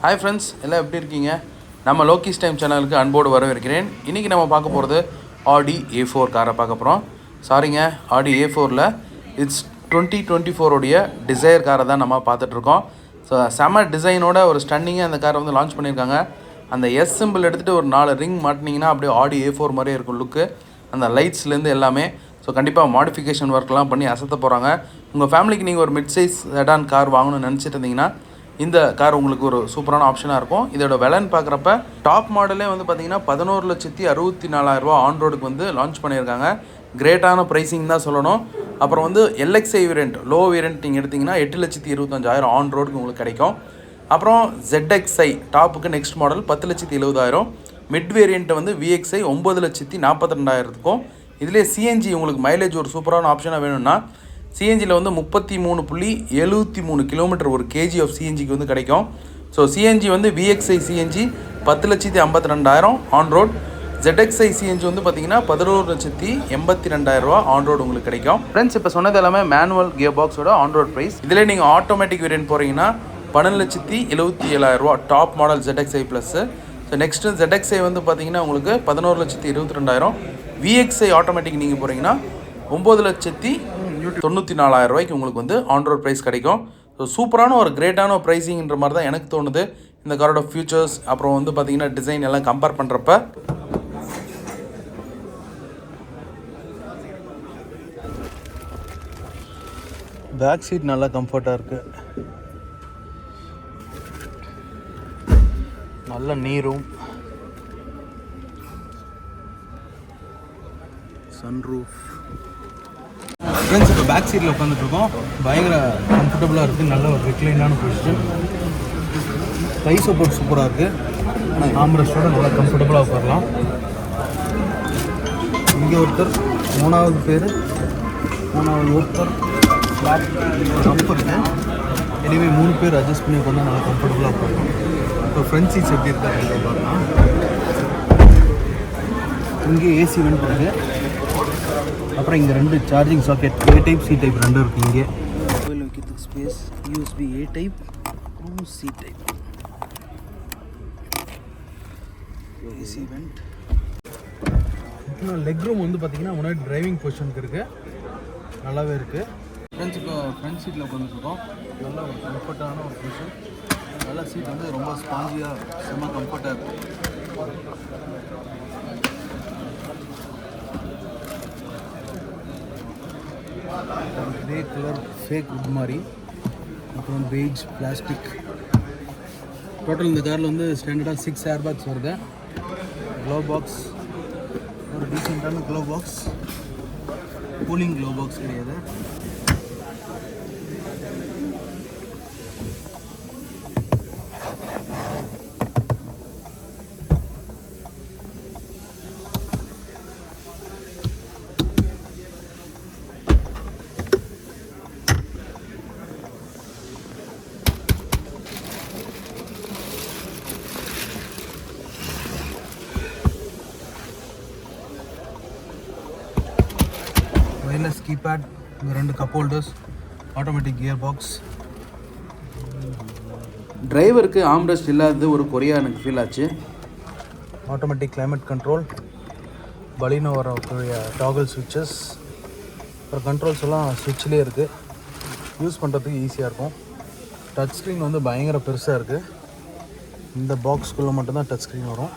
Hi friends, எல்லாம் எப்படி இருக்கீங்க? நம்ம லோக்கிஸ் டைம் சேனலுக்கு அன்போடு வரவேற்கிறேன். இன்றைக்கி நம்ம பார்க்க போகிறது ஆடி A4 காரை பார்க்க போகிறோம். சாரிங்க, ஆடி A4ல் இட்ஸ் 2024 டிசைர் காரை தான் நம்ம பார்த்துட்ருக்கோம். ஸோ செம டிசைனோட ஒரு ஸ்டன்னிங்காக அந்த காரை வந்து லான்ச் பண்ணியிருக்காங்க. அந்த எஸ் சிம்பிள் எடுத்துகிட்டு ஒரு 4 ரிங் மாட்டினீங்கன்னா அப்படியே ஆடி A4 மாதிரியே இருக்கும் லுக்கு. அந்த லைட்ஸ்லேருந்து எல்லாமே. ஸோ கண்டிப்பாக மாடிஃபிகேஷன் ஒர்க்லாம் பண்ணி அசத்த போகிறாங்க. உங்கள் ஃபேமிலிக்கு நீங்கள் ஒரு மிட் சைஸ் செடான் கார் வாங்கணும்னு நினச்சிட்டு இருந்தீங்கன்னா இந்த கார் உங்களுக்கு ஒரு சூப்பரான ஆப்ஷனாக இருக்கும். இதோட விலைன்னு பார்க்குறப்ப டாப் மாடலே வந்து பார்த்தீங்கன்னா 11,64,000 ஆன் ரோடுக்கு வந்து லான்ச் பண்ணியிருக்காங்க. கிரேட்டான ப்ரைஸிங் தான் சொல்லணும். அப்புறம் வந்து LXi வேரியண்ட் லோ வேரியண்ட் நீங்கள் எடுத்திங்கன்னா 8,25,000 ஆன் ரோடுக்கு உங்களுக்கு கிடைக்கும். அப்புறம் ZXi டாப்புக்கு நெக்ஸ்ட் மாடல் 10,70,000. மிட் வேரியண்ட்டை வந்து VXi 9,42,000க்கும். இதிலே சிஎன்ஜி உங்களுக்கு மைலேஜ் ஒரு சூப்பரான ஆப்ஷனாக வேணும்னா சிஎன்ஜியில் வந்து 33.73 கிலோமீட்டர் ஒரு கேஜி ஆஃப் சிஎன்ஜிக்கு வந்து கிடைக்கும். ஸோ சிஎன்ஜி வந்து VXi CNG 10,52,000 on road. ZXi CNG வந்து பார்த்தீங்கன்னா 11,82,000 ஆன் ரோடு உங்களுக்கு கிடைக்கும். ஃப்ரெண்ட்ஸ், இப்போ சொன்னது எல்லாமே மேனுவல் கியர் பாக்ஸோட ஆன் ரோட் ப்ரைஸ். இதில் நீங்கள் ஆட்டோமேட்டிக் வேரியன்ட் போகிறீங்கன்னா 12,77,000 top model ZXi plus. So next ZXi வந்து பார்த்தீங்கன்னா உங்களுக்கு 11,22,000. VXi ஆட்டோமேட்டிக் நீங்கள் போகிறீங்கன்னா 9,94,000 உங்களுக்கு வந்து ஆன் ரோட் ப்ரைஸ் கிடைக்கும். ஸோ சூப்பரான ஒரு கிரேட்டான ஒரு ப்ரைஸிங்கிற மாதிரி தான் எனக்கு தோணுது. இந்த காரோட ஃபியூச்சர்ஸ் அப்புறம் வந்து பார்த்தீங்கன்னா டிசைன் எல்லாம் கம்பேர் பண்ணுறப்ப பேக் சீட் நல்லா கம்ஃபர்ட்டாக இருக்குது. நல்ல நீரும் சன்ரூஃப். ஃப்ரெண்ட்ஸ், இப்போ பேக் சீட்டில் உட்காந்துட்ருக்கோம். பயங்கர கம்ஃபர்டபுளாக இருக்குது. நல்ல ஒரு ரிக்ளைனான பொசிஷன். கை சப்போர்ட் சூப்பராக இருக்குது. ஆம்ரெஸ்டோட நல்லா கம்ஃபர்டபுளாக உட்காரலாம். இங்கே ஒருத்தர் மூணாவது ஒருத்தர் ஃப்ளாட் ஜம்ப் இருக்குது. எனிவே 3 பேர் அட்ஜஸ்ட் பண்ணி உட்காந்தா நல்லா கம்ஃபர்டபுளாக உட்காரலாம். இப்போ ஃப்ரண்ட் சீட்ஸ் எப்படி இருக்காங்க பார்க்கலாம். இங்கே ஏசி வெண்ட் இருக்குது. அப்புறம் இங்கே 2 charging socket, A type C type 2 இருக்குது. இங்கே மொபைல் வைக்கிறதுக்கு space, USB A type C type, AC went. Leg room வந்து பார்த்தீங்கன்னா முன்னாடி டிரைவிங் பொசிஷனுக்கு இருக்குது. நல்லாவே இருக்குது. ஃப்ரெண்ட்ஸ், இப்போ ஃப்ரண்ட் சீட்டில் உட்காந்துருக்கோம். நல்ல ஒரு கம்ஃபர்ட்டான ஒரு பொசிஷன். நல்ல சீட் வந்து ரொம்ப ஸ்பாஞ்சியாக செம்ம கம்ஃபர்ட்டாக இருக்குது. கிரே கலர் ஃபேக் வுட் மாதிரி, அப்புறம் பெய்ஜ் பிளாஸ்டிக். டோட்டல் இந்த காரில் வந்து ஸ்டாண்டர்டாக 6 ஏர் பேக்ஸ் வருது. க்ளோ பாக்ஸ், ஒரு டீசெண்டான glow box. Cooling glow box கிடையாது. வயர்லெஸ் கீபேட், இந்த 2 cup holders, automatic gear box. டிரைவருக்கு ஆம்ரெஸ்ட் இல்லாதது ஒரு குறையாக எனக்கு ஃபீல் ஆச்சு. ஆட்டோமேட்டிக் கிளைமேட் கண்ட்ரோல், பலினோ வரக்கூடிய டாகல் சுவிட்சஸ். அப்புறம் கண்ட்ரோல்ஸ் எல்லாம் சுவிட்ச்லேயே இருக்குது. யூஸ் பண்ணுறதுக்கு ஈஸியாக இருக்கும். டச் ஸ்க்ரீன் வந்து பயங்கர பெருசாக இருக்குது. இந்த பாக்ஸ்குள்ளே மட்டும்தான் டச் ஸ்க்ரீன் வரும்.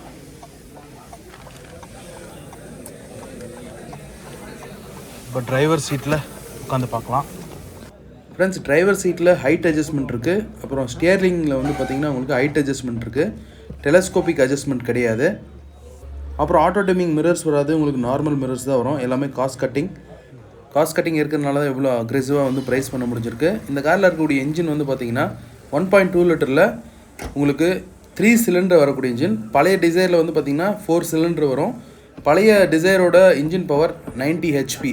இப்போ டிரைவர் சீட்டில் உட்காந்து பார்க்கலாம். ஃப்ரெண்ட்ஸ், டிரைவர் சீட்டில் ஹைட் அட்ஜஸ்ட்மெண்ட் இருக்குது. அப்புறம் ஸ்டியரிங்கில் வந்து பார்த்திங்கன்னா உங்களுக்கு ஹைட் அட்ஜஸ்ட்மெண்ட் இருக்குது. டெலஸ்கோபிக் அட்ஜஸ்ட்மெண்ட் கிடையாது. அப்புறம் ஆட்டோ டிமிங் மிரர்ஸ் வராது. உங்களுக்கு நார்மல் மிரர்ஸ் தான் வரும். எல்லாமே காஸ்ட் கட்டிங் இருக்கிறதுனால தான் இவ்வளோ அக்ரெசிவாக வந்து ப்ரைஸ் பண்ண முடிஞ்சிருக்கு. இந்த காரில் இருக்கக்கூடிய இன்ஜின் வந்து பார்த்திங்கன்னா 1.2 லிட்டரில் உங்களுக்கு 3 சிலிண்டர் வரக்கூடிய இன்ஜின். பழைய டிசைரில் வந்து பார்த்திங்கன்னா 4 சிலிண்டர் வரும். பழைய டிசைரோட engine power 90 HP,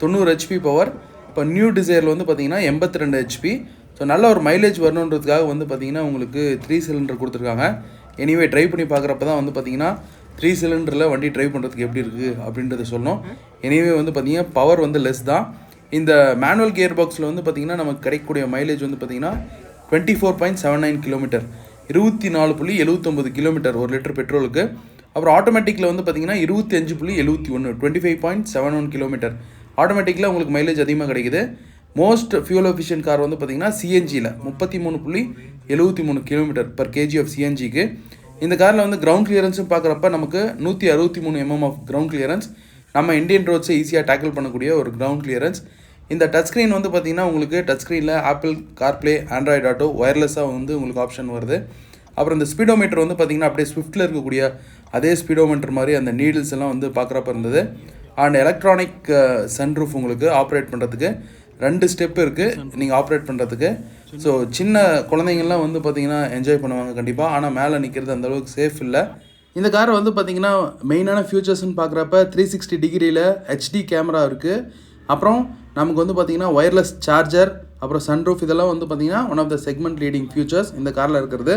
90 HP power. இப்போ நியூ டிசைரில் வந்து பார்த்திங்கன்னா 82 HP. ஸோ நல்ல ஒரு மைலேஜ் வரணுன்றதுக்காக வந்து பார்த்திங்கன்னா உங்களுக்கு 3 சிலிண்டர் கொடுத்துருக்காங்க. எனிவே ட்ரைவ் பண்ணி பார்க்குறப்ப தான் வந்து பார்த்திங்கன்னா 3 சிலிண்டரில் வண்டி ட்ரைவ் பண்ணுறதுக்கு எப்படி இருக்குது அப்படின்றத சொல்லணும். எனிவே வந்து பார்த்திங்கன்னா பவர் வந்து லெஸ் தான். இந்த மேனுவல் கியர் பாக்ஸில் வந்து பார்த்திங்கன்னா நமக்கு கிடைக்கக்கூடிய மைலேஜ் வந்து பார்த்திங்கன்னா 24.79 கிலோமீட்டர். 24.79 கிலோமீட்டர் 1 லிட்டர் பெட்ரோலுக்கு. அப்புறம் ஆட்டோமேட்டிக்கில் வந்து பார்த்தீங்கன்னா 25.71 25.71 கிலோமீட்டர் ஆட்டோமேட்டிக்கில் உங்களுக்கு மைலேஜ் அதிகமாக கிடைக்குது. மோஸ்ட் ஃபியூல் எஃபிஷியன்ட் கார் வந்து பார்த்தீங்கன்னா சிஎன்ஜியில் 33.73 கிலோமீட்டர் பர் கேஜி ஆஃப் சிஎன்ஜிக்கு. இந்த காரில் வந்து கிரவுண்ட் கிளியரன்ஸும் பார்க்குறப்ப நமக்கு 163 mm ஆஃப் கிரவுண்ட் கிளியரன்ஸ். நம்ம இந்தியன் ரோட்ஸை ஈஸியாக டேக்கிள் பண்ணக்கூடிய ஒரு கிரவுண்ட் கிளியரன்ஸ். இந்த டச் ஸ்க்ரீன் வந்து பார்த்திங்கன்னா உங்களுக்கு டச் ஸ்க்ரீனில் ஆப்பிள் கார்ப்ளே, ஆண்ட்ராய்டு ஆட்டோ ஒயர்லெஸ்ஸாக வந்து உங்களுக்கு ஆப்ஷன் வருது. அப்புறம் இந்த ஸ்பீடோமீட்டர் வந்து பார்த்திங்கன்னா அப்படியே ஸ்விஃப்ட்டில் இருக்கக்கூடிய அதே ஸ்பீடோமீட்டர் மாதிரி அந்த நீடில்ஸ் எல்லாம் வந்து பார்க்குறப்ப இருந்தது. அண்ட் எலக்ட்ரானிக் சன்ரூஃப் உங்களுக்கு ஆப்ரேட் பண்ணுறதுக்கு 2 ஸ்டெப் இருக்குது நீங்கள் ஆப்ரேட் பண்ணுறதுக்கு. ஸோ சின்ன குழந்தைங்கள்லாம் வந்து பார்த்திங்கன்னா என்ஜாய் பண்ணுவாங்க கண்டிப்பாக. ஆனால் மேலே நிற்கிறது அந்தளவுக்கு சேஃப் இல்லை. இந்த காரை வந்து பார்த்திங்கன்னா மெயினான ஃபியூச்சர்ஸ்ன்னு பார்க்குறப்ப 360 டிகிரியில் ஹெச்டி கேமரா இருக்குது. அப்புறம் நமக்கு வந்து பார்த்திங்கன்னா ஒயர்லெஸ் சார்ஜர், அப்புறம் சன்ரூஃப், இதெல்லாம் வந்து பார்த்திங்கன்னா one of the segment leading features இந்த காரில் இருக்கிறது.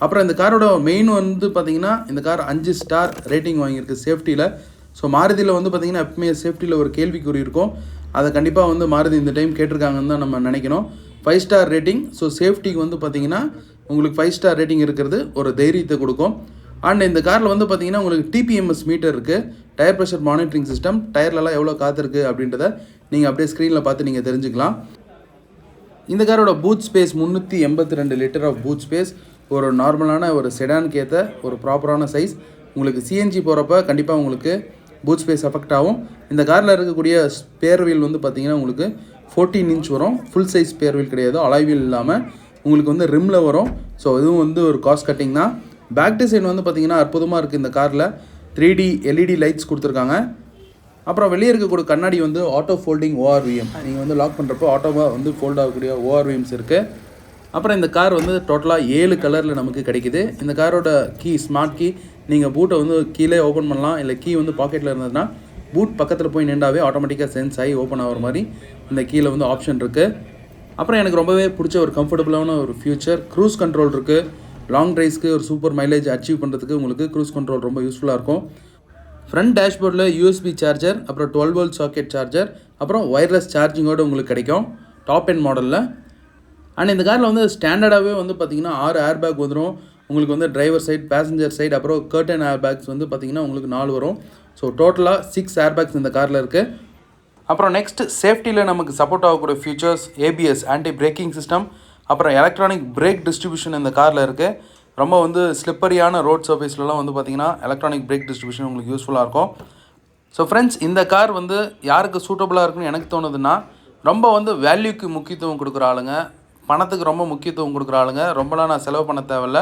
அப்புறம் இந்த காரோட மெயின் வந்து பார்த்திங்கன்னா இந்த கார் 5 ஸ்டார் ரேட்டிங் வாங்கியிருக்கு சேஃப்டியில். ஸோ மாருதியில் வந்து பார்த்திங்கன்னா எப்பவுமே சேஃப்டியில் ஒரு கேள்விக்குறி இருக்கும். அதை கண்டிப்பாக வந்து மாருதி இந்த டைம் கேட்டிருக்காங்கன்னு தான் நம்ம நினைக்கணும். 5 ஸ்டார் ரேட்டிங். ஸோ சேஃப்டிக்கு வந்து பார்த்திங்கன்னா உங்களுக்கு 5 ஸ்டார் ரேட்டிங் இருக்கிறது ஒரு தைரியத்தை கொடுக்கும். அண்ட் இந்த காரில் வந்து பார்த்திங்கன்னா உங்களுக்கு டிபிஎம்எஸ் மீட்டர் இருக்குது, டயர் ப்ரெஷர் மானிட்டரிங் சிஸ்டம். டயர்லலாம் எவ்வளோ காத்திருக்கு அப்படின்றத நீங்கள் அப்படியே ஸ்க்ரீனில் பார்த்து நீங்கள் தெரிஞ்சுக்கலாம். இந்த காரோட boot space 382 litre of boot space. ஒரு நார்மலான ஒரு செடானுக்கு ஏற்ற ஒரு ப்ராப்பரான சைஸ். உங்களுக்கு சிஎன்ஜி போகிறப்ப கண்டிப்பாக உங்களுக்கு பூட் ஸ்பேஸ் அஃபெக்ட் ஆகும். இந்த காரில் இருக்கக்கூடிய ஸ்பேர் வீல் வந்து பார்த்திங்கன்னா உங்களுக்கு 14 இன்ச் வரும். ஃபுல் சைஸ் ஸ்பேர் வீல் கிடையாது, அலாய் வீல் இல்லாமல் உங்களுக்கு வந்து ரிம்மில் வரும். ஸோ இதுவும் வந்து ஒரு காஸ்ட் கட்டிங் தான். பேக் டிசைன் வந்து பார்த்திங்கன்னா அற்புதமாக இருக்குது. இந்த காரில் 3D LED லைட்ஸ் கொடுத்துருக்காங்க. அப்புறம் வெளியே இருக்கக்கூடிய கண்ணாடி வந்து ஆட்டோ ஃபோல்டிங் ORVM. நீங்கள் வந்து லாக் பண்ணுறப்போ ஆட்டோவாக வந்து ஃபோல்ட் ஆகக்கூடிய ORVMs இருக்குது. அப்புறம் இந்த கார் வந்து டோட்டலாக 7 கலரில் நமக்கு கிடைக்குது. இந்த காரோட கீ ஸ்மார்ட் கீ. நீங்கள் பூட்டை வந்து கீழே ஓப்பன் பண்ணலாம், இல்லை கீ வந்து பாக்கெட்டில் இருந்ததுன்னா பூட் பக்கத்தில் போய் நின்றாவே ஆட்டோமேட்டிக்காக சென்ஸ் ஆகி ஓப்பன் ஆகிற மாதிரி இந்த கீழே வந்து ஆப்ஷன் இருக்குது. அப்புறம் எனக்கு ரொம்பவே பிடிச்ச ஒரு கம்ஃபர்டபுளான ஒரு ஃபியூச்சர், க்ரூஸ் கண்ட்ரோல் இருக்குது. லாங் ட்ரைவ்ஸ்க்கு ஒரு சூப்பர் மைலேஜ் அச்சீவ் பண்ணுறதுக்கு உங்களுக்கு க்ரூஸ் கண்ட்ரோல் ரொம்ப யூஸ்ஃபுல்லாக இருக்கும். ஃப்ரண்ட் டேஷ்போர்டில் USB சார்ஜர், அப்புறம் 12 volt சாக்கெட் சார்ஜர், அப்புறம் ஒயர்லெஸ் சார்ஜிங்கோடு உங்களுக்கு கிடைக்கும் டாப் எண்ட் மாடலில். அண்ட் இந்த காரில் வந்து ஸ்டாண்டர்டாகவே வந்து பார்த்திங்கன்னா 6 ஏர் பேக் வந்துடும் உங்களுக்கு. வந்து டிரைவர் சைட், பேசஞ்சர் சைட், அப்புறம் கர்டன் ஏர் பேக்ஸ் வந்து பார்த்திங்கன்னா உங்களுக்கு 4 வரும். ஸோ டோட்டலாக 6 ஏர் பேக்ஸ் இந்த காரில் இருக்குது. அப்புறம் நெக்ஸ்ட் சேஃப்டியில் நமக்கு சப்போர்ட் ஆகக்கூடிய features ABS anti braking system, அப்புறம் எலக்ட்ரானிக் பிரேக் டிஸ்ட்ரிபியூஷன் இந்த காரில் இருக்குது. ரொம்ப வந்து ஸ்லிப்பரியான ரோட் சர்ஃபேஸ்லலாம் வந்து பார்த்திங்கன்னா எலக்ட்ரானிக் பிரேக் டிஸ்ட்ரிபியூஷன் உங்களுக்கு யூஸ்ஃபுல்லாக இருக்கும். ஸோ ஃப்ரெண்ட்ஸ், இந்த கார் வந்து யாருக்கு சூட்டபுளாக இருக்குன்னு எனக்கு தோணுதுன்னா, ரொம்ப வந்து வேல்யூக்கு முக்கியத்துவம் கொடுக்குற ஆளுங்க, பணத்துக்கு ரொம்ப முக்கியத்துவம் கொடுக்குற ஆளுங்க, ரொம்பலாம் நான் செலவு பண்ண தேவையில்ல,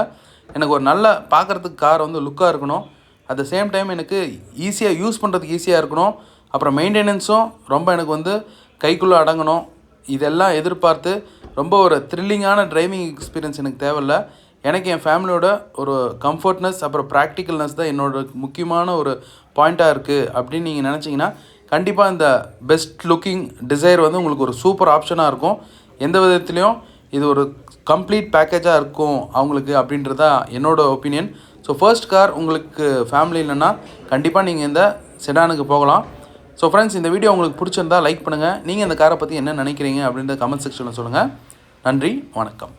எனக்கு ஒரு நல்ல பார்க்குறதுக்கு கார் வந்து லுக்காக இருக்கணும், அட் த சேம் டைம் எனக்கு ஈஸியாக யூஸ் பண்ணுறதுக்கு ஈஸியாக இருக்கணும், அப்புறம் மெயின்டெனன்ஸும் ரொம்ப எனக்கு வந்து கைக்குள்ளே அடங்கணும். இதெல்லாம் எதிர்பார்த்து ரொம்ப ஒரு த்ரில்லிங்கான டிரைவிங் எக்ஸ்பீரியன்ஸ் எனக்கு தேவையில்ல. எனக்கு என் ஃபேமிலியோட ஒரு கம்ஃபர்ட்னஸ், அப்புறம் ப்ராக்டிக்கல்னஸ் தான் என்னோட முக்கியமான ஒரு பாயிண்ட்டாக இருக்குது அப்படின்னு நீங்கள் நினச்சிங்கன்னா, கண்டிப்பாக இந்த பெஸ்ட் லுக்கிங் டிசைர் வந்து உங்களுக்கு ஒரு சூப்பர் ஆப்ஷனாக இருக்கும். எந்த விதத்துலேயும் இது ஒரு கம்ப்ளீட் பேக்கேஜாக இருக்கும் அவங்களுக்கு அப்படின்றதா என்னோட ஒப்பீனியன். ஸோ ஃபர்ஸ்ட் கார் உங்களுக்கு ஃபேமிலி இல்லைன்னா கண்டிப்பாக நீங்கள் இந்த செடானுக்கு போகலாம். ஸோ ஃப்ரெண்ட்ஸ், இந்த வீடியோ உங்களுக்கு பிடிச்சிருந்தா லைக் பண்ணுங்கள். நீங்கள் இந்த காரை பற்றி என்ன நினைக்கிறீங்க அப்படின்ற கமெண்ட் செக்ஷனில் சொல்லுங்கள். நன்றி, வணக்கம்.